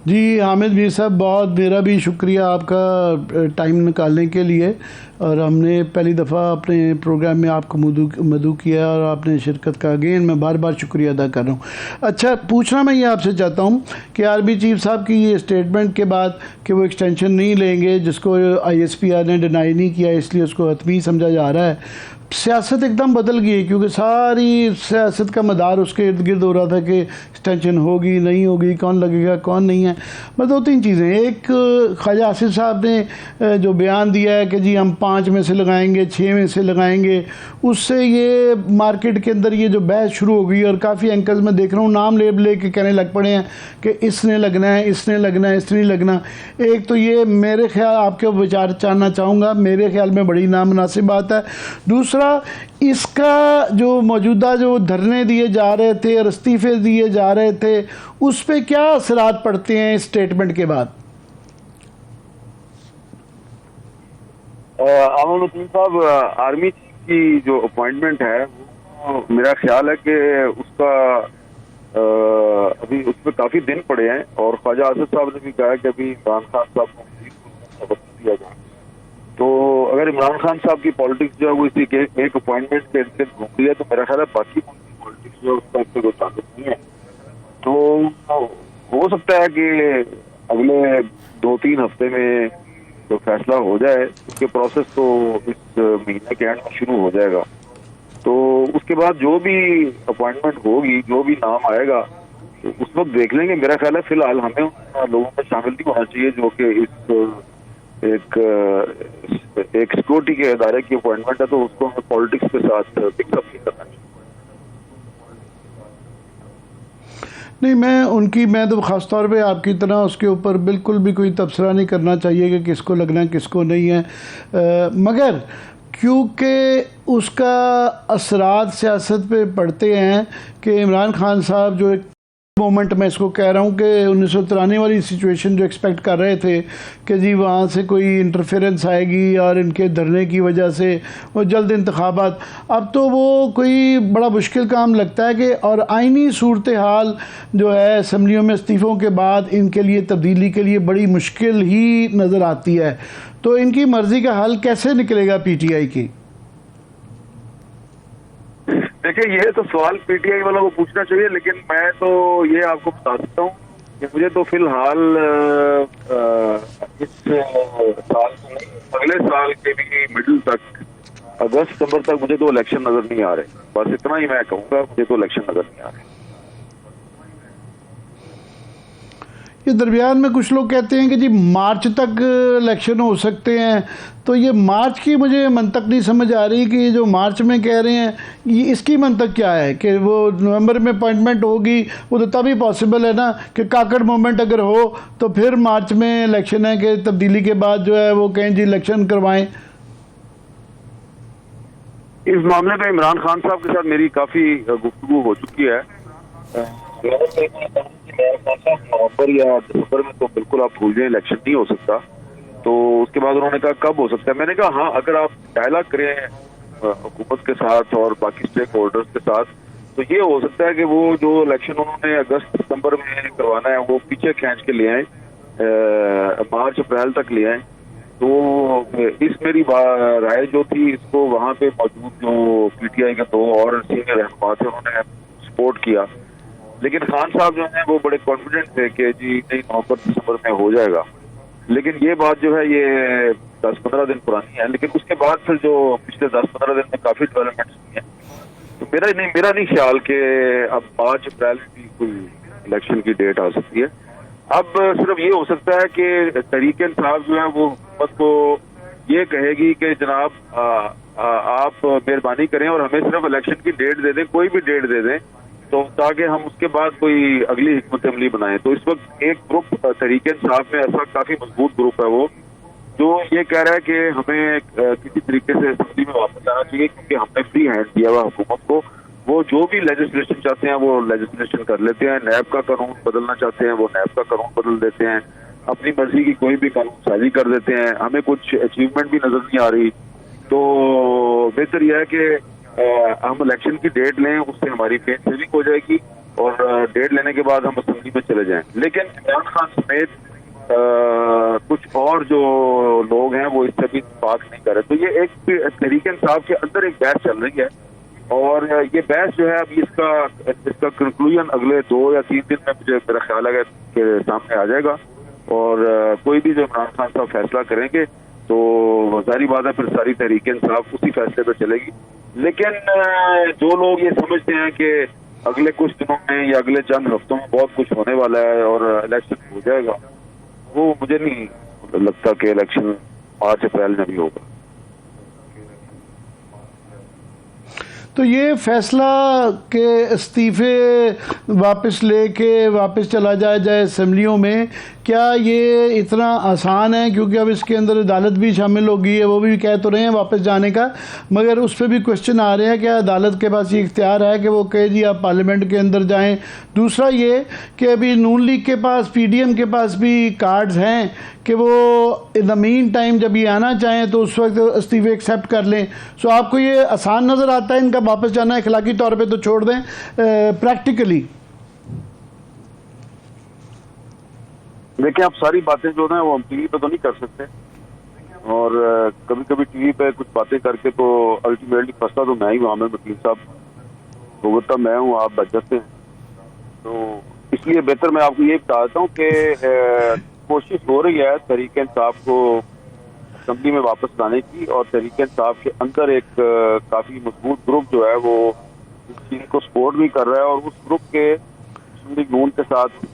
جی حامد میر صاحب، بہت میرا بھی شکریہ آپ کا ٹائم نکالنے کے لیے، اور ہم نے پہلی دفعہ اپنے پروگرام میں آپ کو مدعو کیا اور آپ نے شرکت کا اگین میں بار بار شکریہ ادا کر رہا ہوں۔ اچھا، پوچھنا میں یہ آپ سے چاہتا ہوں کہ آرمی چیف صاحب کی یہ اسٹیٹمنٹ کے بعد کہ وہ ایکسٹینشن نہیں لیں گے، جس کو آئی ایس پی آر نے ڈینائی نہیں کیا، اس لیے اس کو حتمی سمجھا جا رہا ہے، سیاست ایک دم بدل گئی ہے، کیونکہ ساری سیاست کا مدار اس کے ارد گرد ہو رہا تھا کہ ایکسٹینشن ہوگی نہیں ہوگی، کون لگے گا کون نہیں ہے۔ بس دو تین چیزیں، ایک خواجہ آصف صاحب نے جو بیان دیا ہے کہ جی ہم 5 میں سے لگائیں گے، 6 میں سے لگائیں گے، اس سے یہ مارکیٹ کے اندر یہ جو بحث شروع ہو گئی، اور کافی اینکرز میں دیکھ رہا ہوں نام لے کے کہنے لگ پڑے ہیں کہ اس نے لگنا ہے، اس نے لگنا ہے، اس نے لگنا۔ ایک تو یہ میرے خیال، آپ کے وچار جاننا چاہوں گا، میرے خیال میں بڑی نامناسب بات ہے۔ دوسرا، اس کا جو موجودہ جو دھرنے دیے جا رہے تھے اور استعفے دیے جا رہے تھے، اس پہ کیا اثرات پڑتے ہیں اس اسٹیٹمنٹ کے بعد؟ امن الدین صاحب، آرمی چیف کی جو اپوائنٹمنٹ ہے وہ میرا خیال ہے کہ اس کا ابھی اس پہ کافی دن پڑے ہیں، اور خواجہ آصف صاحب نے بھی کہا کہ ابھی عمران خان صاحب کو وقت دیا جائے۔ تو اگر عمران خان صاحب کی پالیٹکس جو ہے وہ اسی کے ایک اپوائنٹمنٹ کے ارد گرد گھوم رہی ہے، تو میرا خیال ہے باقی پالیٹکس جو ہے اس کا اس سے کوئی تعلق نہیں ہے۔ تو ہو سکتا ہے کہ اگلے 2-3 ہفتے میں جو فیصلہ ہو جائے، اس کے پروسیس تو اس مہینے کے اینڈ میں شروع ہو جائے گا۔ تو اس کے بعد جو بھی اپوائنٹمنٹ ہوگی، جو بھی نام آئے گا، اس وقت دیکھ لیں گے۔ میرا خیال ہے فی الحال ہمیں ان لوگوں میں شامل نہیں ہونا چاہیے جو کہ اس ایک سیکورٹی کے ادارے کی اپوائنٹمنٹ ہے، تو اس کو ہمیں پالیٹکس کے ساتھ مکس اپ نہیں کرنا چاہیے۔ نہیں، میں تو خاص طور پہ آپ کی طرح اس کے اوپر بالکل بھی کوئی تبصرہ نہیں کرنا چاہیے کہ کس کو لگنا ہے کس کو نہیں ہے، مگر کیونکہ اس کا اثرات سیاست پہ پڑتے ہیں کہ عمران خان صاحب جو ایک مومنٹ، میں اس کو کہہ رہا ہوں کہ 1993 والی سچویشن جو ایکسپیکٹ کر رہے تھے کہ جی وہاں سے کوئی انٹرفیرنس آئے گی اور ان کے دھرنے کی وجہ سے وہ جلد انتخابات، اب تو وہ کوئی بڑا مشکل کام لگتا ہے کہ، اور آئینی صورتحال جو ہے اسمبلیوں میں استعفوں کے بعد ان کے لیے تبدیلی کے لیے بڑی مشکل ہی نظر آتی ہے۔ تو ان کی مرضی کا حل کیسے نکلے گا پی ٹی آئی کی؟ دیکھیں، یہ تو سوال پی ٹی آئی والوں کو پوچھنا چاہیے، لیکن میں تو یہ آپ کو بتا سکتا ہوں کہ مجھے تو فی الحال اس سال اگلے سال کے بھی مڈل تک، اگست ستمبر تک مجھے تو الیکشن نظر نہیں آ رہے۔ بس اتنا ہی میں کہوں گا، مجھے تو الیکشن نظر نہیں آ رہے۔ یہ درمیان میں کچھ لوگ کہتے ہیں کہ جی مارچ تک الیکشن ہو سکتے ہیں، تو یہ مارچ کی مجھے منطق نہیں سمجھ آ رہی کہ یہ جو مارچ میں کہہ رہے ہیں، یہ اس کی منطق کیا ہے کہ وہ نومبر میں اپوائنٹمنٹ ہوگی؟ وہ تو تبھی پاسبل ہے نا کہ کاکڑ مومنٹ اگر ہو تو پھر مارچ میں الیکشن ہے کہ تبدیلی کے بعد جو ہے وہ کہیں جی الیکشن کروائیں۔ اس معاملے میں عمران خان صاحب کے ساتھ میری کافی گفتگو ہو چکی ہے۔ نومبر یا دسمبر میں تو بالکل آپ بھول جائیں، الیکشن نہیں ہو سکتا۔ تو اس کے بعد انہوں نے کہا کب ہو سکتا ہے؟ میں نے کہا ہاں، اگر آپ ڈائلاگ کریں حکومت کے ساتھ اور باقی اسٹیک ہولڈرز کے ساتھ، تو یہ ہو سکتا ہے کہ وہ جو الیکشن انہوں نے اگست ستمبر میں کروانا ہے وہ پیچھے کھینچ کے لے آئیں، مارچ اپریل تک لے آئیں۔ تو اس میری رائے جو تھی، اس کو وہاں پہ موجود جو پی ٹی آئی کے 2 اور سینئر رہنما تھے انہوں نے سپورٹ کیا، لیکن خان صاحب جو ہیں وہ بڑے کانفیڈنٹ تھے کہ جی نہیں، نومبر دسمبر میں ہو جائے گا۔ لیکن یہ بات جو ہے یہ 10-15 دن پرانی ہے، لیکن اس کے بعد پھر جو پچھلے 10-15 دن میں کافی ڈیولپمنٹس ہوئی ہیں، تو میرا نہیں خیال کہ اب مارچ اپریل میں بھی کوئی الیکشن کی ڈیٹ آ سکتی ہے۔ اب صرف یہ ہو سکتا ہے کہ تحریک انصاف جو ہے وہ حکومت کو یہ کہے گی کہ جناب آپ مہربانی کریں اور ہمیں صرف الیکشن کی ڈیٹ دے دیں، کوئی بھی ڈیٹ دے دیں، تو تاکہ ہم اس کے بعد کوئی اگلی حکمت عملی بنائیں۔ تو اس وقت ایک گروپ تحریک انصاف میں ایسا کافی مضبوط گروپ ہے وہ، جو یہ کہہ رہا ہے کہ ہمیں کسی طریقے سے اسمبلی میں واپس آنا چاہیے، کیونکہ ہم نے فری ہینڈ دیا ہوا حکومت کو۔ وہ جو بھی لیجسلیشن چاہتے ہیں وہ لیجسلیشن کر لیتے ہیں، نیب کا قانون بدلنا چاہتے ہیں وہ نیب کا قانون بدل دیتے ہیں، اپنی مرضی کی کوئی بھی قانون سازی کر دیتے ہیں۔ ہمیں کچھ اچیومنٹ بھی نظر نہیں آ رہی۔ تو بہتر یہ ہے کہ ہم الیکشن کی ڈیٹ لیں، اس سے ہماری فیس سیونگ ہو جائے گی، اور ڈیٹ لینے کے بعد ہم اسمبلی میں چلے جائیں. لیکن عمران خان سمیت کچھ اور جو لوگ ہیں وہ اس سے بھی اتفاق نہیں کر رہے. تو یہ ایک تحریک انصاف کے اندر ایک بحث چل رہی ہے, اور یہ بحث جو ہے ابھی اس کا کنکلوژن اگلے 2 یا 3 دن میں مجھے میرا خیال ہے کہ سامنے آ جائے گا, اور کوئی بھی جو عمران خان صاحب فیصلہ کریں گے تو ظاہری بات ہے پھر ساری تحریک انصاف اسی فیصلے پہ چلے گی. لیکن جو لوگ یہ سمجھتے ہیں کہ اگلے کچھ دنوں میں یا اگلے چند ہفتوں میں بہت کچھ ہونے والا ہے اور الیکشن ہو جائے گا, وہ مجھے نہیں لگتا کہ الیکشن مارچ اپریل میں بھی ہوگا. تو یہ فیصلہ کہ استعفے واپس لے کے واپس چلا جائے اسمبلیوں میں, کیا یہ اتنا آسان ہے؟ کیونکہ اب اس کے اندر عدالت بھی شامل ہو گئی ہے, وہ بھی کہہ تو رہے ہیں واپس جانے کا, مگر اس پہ بھی کوشچن آ رہے ہیں کہ عدالت کے پاس یہ اختیار ہے کہ وہ کہے جی آپ پارلیمنٹ کے اندر جائیں. دوسرا یہ کہ ابھی نون لیگ کے پاس, پی ڈی ایم کے پاس بھی کارڈز ہیں کہ وہ ان دا مین ٹائم جب یہ آنا چاہیں تو اس وقت استعفے ایکسیپٹ کر لیں. سو آپ کو یہ آسان نظر آتا ہے ان کا واپس جانا؟ اخلاقی طور پہ تو چھوڑ دیں, پریکٹیکلی دیکھیں آپ ساری باتیں جو ہیں وہ ہم ٹی وی پہ تو نہیں کر سکتے, اور کبھی کبھی ٹی وی پہ کچھ باتیں کر کے تو الٹیمیٹلی پھنستا تو میں ہی ہوں, عامر وکیل صاحب بھگتتا میں ہوں, آپ بچ جاتے ہیں. تو اس لیے بہتر میں آپ کو یہ بتا دیتا ہوں کہ کوشش ہو رہی ہے تحریک انصاف کو اسمبلی میں واپس لانے کی, اور تحریک انصاف کے اندر ایک کافی مضبوط گروپ جو ہے وہ اس چیز کو سپورٹ بھی کر رہا ہے, اور اس گروپ کے مسلم لیگ نون کے ساتھ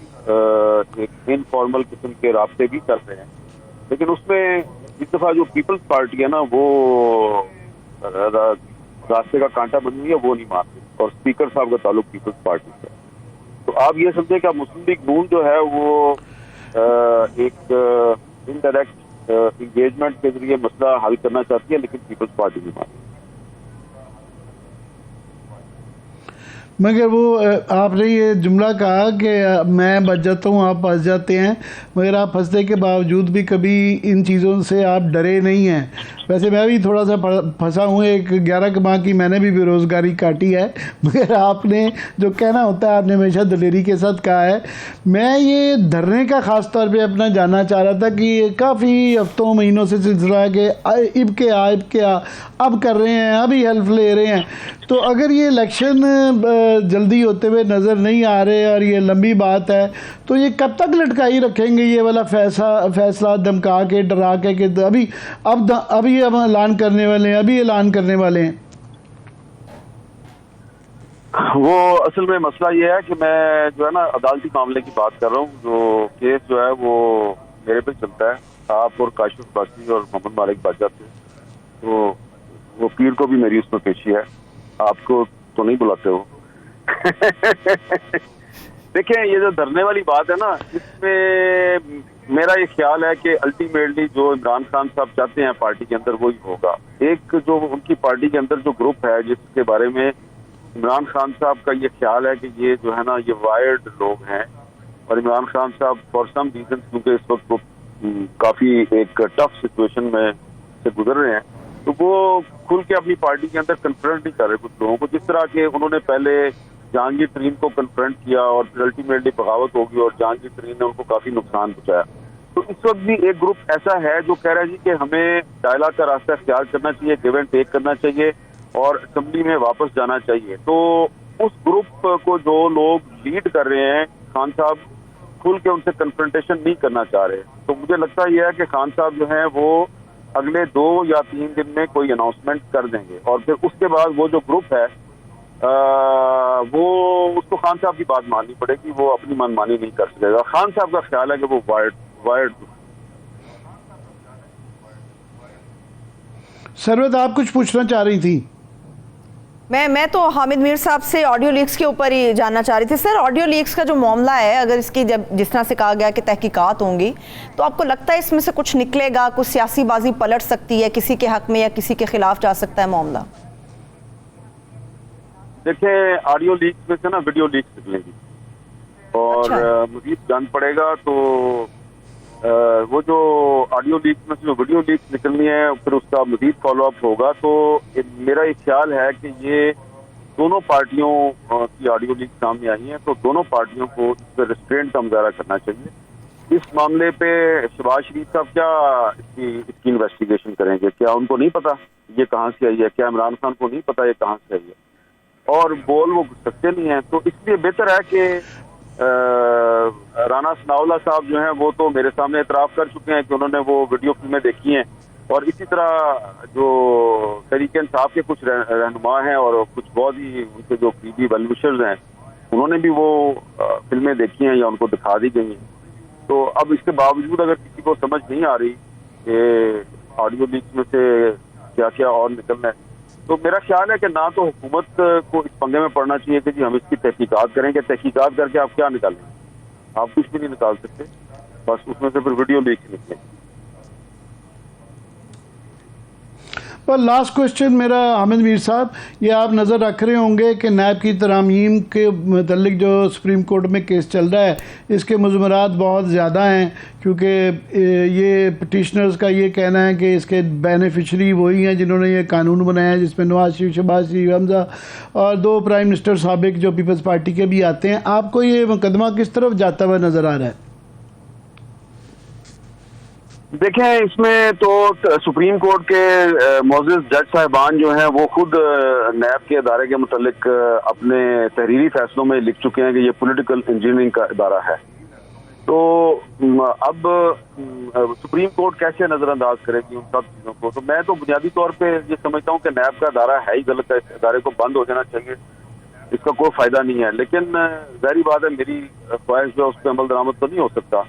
ایک انفارمل قسم کے رابطے بھی کر رہے ہیں. لیکن اس میں اس دفعہ جو پیپلز پارٹی ہے نا وہ راستے کا کانٹا بنی ہوئی ہے, وہ نہیں مانتے, اور اسپیکر صاحب کا تعلق پیپلز پارٹی سے. تو آپ یہ سمجھیں کہ مسلم لیگ نون جو ہے وہ ایک انڈائریکٹ انگیجمنٹ کے ذریعے مسئلہ حل کرنا چاہتی ہے, لیکن پیپلز پارٹی نہیں مانتی. مگر وہ آپ نے یہ جملہ کہا کہ میں بچ جاتا ہوں آپ پھنس جاتے ہیں, مگر آپ پھنسنے کے باوجود بھی کبھی ان چیزوں سے آپ ڈرے نہیں ہیں. ویسے میں بھی تھوڑا سا پھنسا ہوں, ایک 11 ماہ کی میں نے بھی بے روزگاری کاٹی ہے, مگر آپ نے جو کہنا ہوتا ہے آپ نے ہمیشہ دلیری کے ساتھ کہا ہے. میں یہ دھرنے کا خاص طور پہ اپنا جاننا چاہ رہا تھا کہ یہ کافی ہفتوں مہینوں سے سلسلہ ہے کہ اب کیا اب کر رہے ہیں, ابھی ہیلپ لے رہے ہیں. تو اگر یہ الیکشن جلدی ہوتے ہوئے نظر نہیں آ رہے اور یہ لمبی بات ہے, تو یہ کب تک لٹکائی رکھیں گے یہ والا فیصلہ دھمکا کے ڈرا کے کہ ابھی ہم اعلان کرنے والے ہیں؟ وہ اصل میں مسئلہ یہ ہے کہ میں جو ہے نا عدالتی معاملے کی بات کر رہا ہوں. جو کیس جو ہے وہ میرے پہ چلتا ہے, آپ اور کاشف باسی اور محمد مالک بچ جاتے ہیں, تو وہ پیر کو بھی میری اس میں پیشی ہے, آپ کو تو نہیں بلاتے ہو. دیکھیں یہ جو دھرنے والی بات ہے نا, اس میں میرا یہ خیال ہے کہ الٹیمیٹلی جو عمران خان صاحب چاہتے ہیں پارٹی کے اندر وہی ہوگا. ایک جو ان کی پارٹی کے اندر جو گروپ ہے جس کے بارے میں عمران خان صاحب کا یہ خیال ہے کہ یہ جو ہے نا یہ وائرڈ لوگ ہیں, اور عمران خان صاحب فار سم ریزن کیونکہ اس وقت وہ کافی ایک ٹف سچویشن میں سے گزر رہے ہیں, تو وہ کھل کے اپنی پارٹی کے اندر کنفرنٹ نہیں کر رہے کچھ لوگوں کو, جس طرح کہ انہوں نے پہلے جہانگیر ترین کو کنفرنٹ کیا اور پھر الٹیمیٹلی بغاوت ہوگی اور جہانگیر ترین نے ان کو کافی نقصان پہنچایا. تو اس وقت بھی ایک گروپ ایسا ہے جو کہہ رہا ہے جی کہ ہمیں ڈائلاگ کا راستہ اختیار کرنا چاہیے, گیو اینڈ ٹیک کرنا چاہیے, اور اسمبلی میں واپس جانا چاہیے. تو اس گروپ کو جو لوگ لیڈ کر رہے ہیں, خان صاحب کھل کے ان سے کنفرنٹیشن نہیں کرنا چاہ رہے. تو مجھے لگتا یہ ہے کہ خان صاحب جو ہیں وہ اگلے 2 یا 3 دن میں کوئی اناؤنسمنٹ کر دیں گے, اور پھر اس کے بعد وہ جو گروپ ہے وہ اس کو خان صاحب کی بات ماننی پڑے گی, وہ اپنی من مانی نہیں کر سکے گا. خان صاحب کا خیال ہے کہ وہ وائرڈ. سروت آپ کچھ پوچھنا چاہ رہی تھی؟ میں تو حامد میر صاحب سے آڈیو لیکس کے اوپر ہی جاننا چاہ رہی تھی. سر آڈیو لیکس کا جو معاملہ ہے, اگر اس کی جس طرح سے کہا گیا کہ تحقیقات ہوں گی, تو آپ کو لگتا ہے اس میں سے کچھ نکلے گا, کچھ سیاسی بازی پلٹ سکتی ہے, کسی کے حق میں یا کسی کے خلاف جا سکتا ہے معاملہ؟ دیکھیں آڈیو لیکس میں سے نا ویڈیو لیکس نکلیں گی, اور مزید جان پڑے گا. تو وہ جو آڈیو لیکس میں سے جو ویڈیو لیکس نکلنی ہے پھر اس کا مزید فالو اپ ہوگا. تو میرا یہ خیال ہے کہ یہ دونوں پارٹیوں کی آڈیو لیک سامنے آئی ہیں، تو دونوں پارٹیوں کو اس پہ ریسٹرینٹ کا مظاہرہ کرنا چاہیے. اس معاملے پہ شہباز شریف صاحب کیا اس کی انویسٹیگیشن کریں گے؟ کیا ان کو نہیں پتا یہ کہاں سے آئی ہے؟ کیا عمران خان کو نہیں پتا یہ کہاں سے آئی ہے؟ اور بول وہ سکتے نہیں ہیں. تو اس لیے بہتر ہے کہ رانا ثناءاللہ صاحب جو ہیں وہ تو میرے سامنے اعتراف کر چکے ہیں کہ انہوں نے وہ ویڈیو فلمیں دیکھی ہیں، اور اسی طرح جو تحریک انصاف کے کچھ رہنما ہیں اور کچھ بہت ہی ان کے جو قریبی ویل وشرز ہیں انہوں نے بھی وہ فلمیں دیکھی ہیں یا ان کو دکھا دی گئی ہیں. تو اب اس کے باوجود اگر کسی کو سمجھ نہیں آ رہی کہ آڈیو لیکس میں سے کیا کیا اور نکلنا ہے، تو میرا خیال ہے کہ نہ تو حکومت کو اس پنگے میں پڑنا چاہیے کہ جی ہم اس کی تحقیقات کریں گے. تحقیقات کر کے آپ کیا نکالیں؟ آپ کچھ بھی نہیں نکال سکتے، بس اس میں سے پھر ویڈیو لیک نکلیں. پر لاسٹ کوشچن میرا حامد میر صاحب، یہ آپ نظر رکھ رہے ہوں گے کہ نیب کی ترامیم کے متعلق جو سپریم کورٹ میں کیس چل رہا ہے اس کے مضمرات بہت زیادہ ہیں، کیونکہ یہ پٹیشنرز کا یہ کہنا ہے کہ اس کے بینیفیشری وہی ہیں جنہوں نے یہ قانون بنایا ہے، جس میں نواز شریف، شہباز شریف، حمزہ اور 2 پرائم منسٹر سابق جو پیپلز پارٹی کے بھی آتے ہیں. آپ کو یہ مقدمہ کس طرف جاتا ہوا نظر آ رہا ہے؟ دیکھیں، اس میں تو سپریم کورٹ کے معزز جج صاحبان جو ہیں وہ خود نیب کے ادارے کے متعلق اپنے تحریری فیصلوں میں لکھ چکے ہیں کہ یہ پولیٹیکل انجینئرنگ کا ادارہ ہے. تو اب سپریم کورٹ کیسے نظر انداز کرے گی ان سب چیزوں کو؟ تو میں تو بنیادی طور پہ یہ سمجھتا ہوں کہ نیب کا ادارہ ہے ہی غلط ہے، اس ادارے کو بند ہو جانا چاہیے، اس کا کوئی فائدہ نہیں ہے. لیکن ظاہری بات ہے میری خواہش جو اس پہ عمل درآمد تو نہیں ہو سکتا.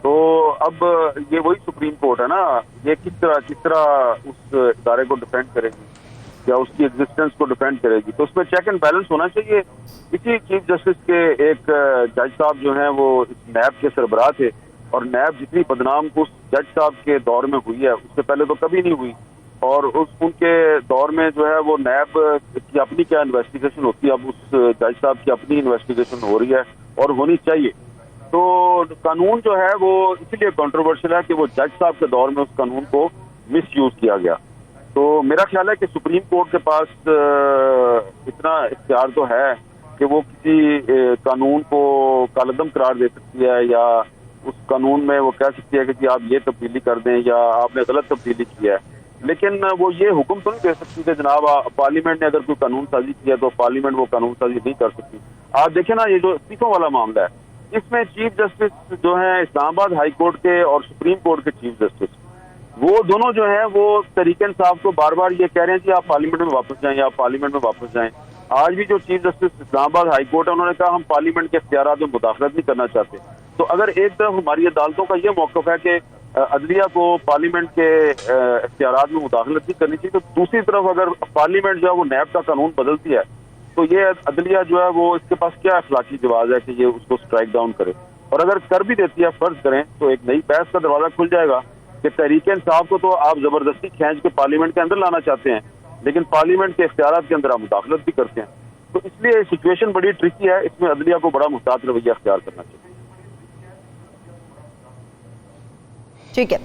تو اب یہ وہی سپریم کورٹ ہے نا، یہ کس طرح اس ادارے کو ڈیفینڈ کرے گی یا اس کی ایگزسٹنس کو ڈیفینڈ کرے گی. تو اس میں چیک اینڈ بیلنس ہونا چاہیے. اسی چیف جسٹس کے ایک جج صاحب جو ہیں وہ اس نیب کے سربراہ تھے، اور نیب جتنی بدنام اس جج صاحب کے دور میں ہوئی ہے اس سے پہلے تو کبھی نہیں ہوئی. اور ان کے دور میں جو ہے وہ نیب کی اپنی کیا انویسٹیگیشن ہوتی ہے، اب اس جج صاحب کی اپنی انویسٹیگیشن ہو رہی ہے اور ہونی چاہیے. تو قانون جو ہے وہ اسی لیے کنٹروورشل ہے کہ وہ جج صاحب کے دور میں اس قانون کو مس یوز کیا گیا. تو میرا خیال ہے کہ سپریم کورٹ کے پاس اتنا اختیار تو ہے کہ وہ کسی قانون کو کالعدم قرار دے سکتی ہے، یا اس قانون میں وہ کہہ سکتی ہے کہ جی آپ یہ تبدیلی کر دیں یا آپ نے غلط تبدیلی کی ہے. لیکن وہ یہ حکم تو نہیں دے سکتی کہ جناب پارلیمنٹ نے اگر کوئی قانون سازی کی ہے تو پارلیمنٹ وہ قانون سازی نہیں کر سکتی. آپ دیکھیں نا، یہ جو استعفوں والا معاملہ ہے اس میں چیف جسٹس جو ہیں اسلام آباد ہائی کورٹ کے اور سپریم کورٹ کے چیف جسٹس، وہ دونوں جو ہیں وہ تحریک انصاف کو بار بار یہ کہہ رہے ہیں کہ آپ پارلیمنٹ میں واپس جائیں یا آپ پارلیمنٹ میں واپس جائیں. آج بھی جو چیف جسٹس اسلام آباد ہائی کورٹ ہے انہوں نے کہا ہم پارلیمنٹ کے اختیارات میں مداخلت نہیں کرنا چاہتے. تو اگر ایک طرف ہماری عدالتوں کا یہ موقف ہے کہ عدلیہ کو پارلیمنٹ کے اختیارات میں مداخلت نہیں کرنی چاہیے، تو دوسری طرف اگر پارلیمنٹ جو ہے وہ نیب کا قانون بدلتی ہے تو یہ عدلیہ جو ہے وہ اس کے پاس کیا اخلاقی جواز ہے کہ یہ اس کو اسٹرائک ڈاؤن کرے. اور اگر کر بھی دیتی ہے، فرض کریں، تو ایک نئی بحث کا دروازہ کھل جائے گا کہ تحریک انصاف کو تو آپ زبردستی کھینچ کے پارلیمنٹ کے اندر لانا چاہتے ہیں لیکن پارلیمنٹ کے اختیارات کے اندر آپ مداخلت بھی کرتے ہیں. تو اس لیے سچویشن بڑی ٹرکی ہے، اس میں عدلیہ کو بڑا محتاط رویہ اختیار کرنا چاہیے. ٹھیک ہے.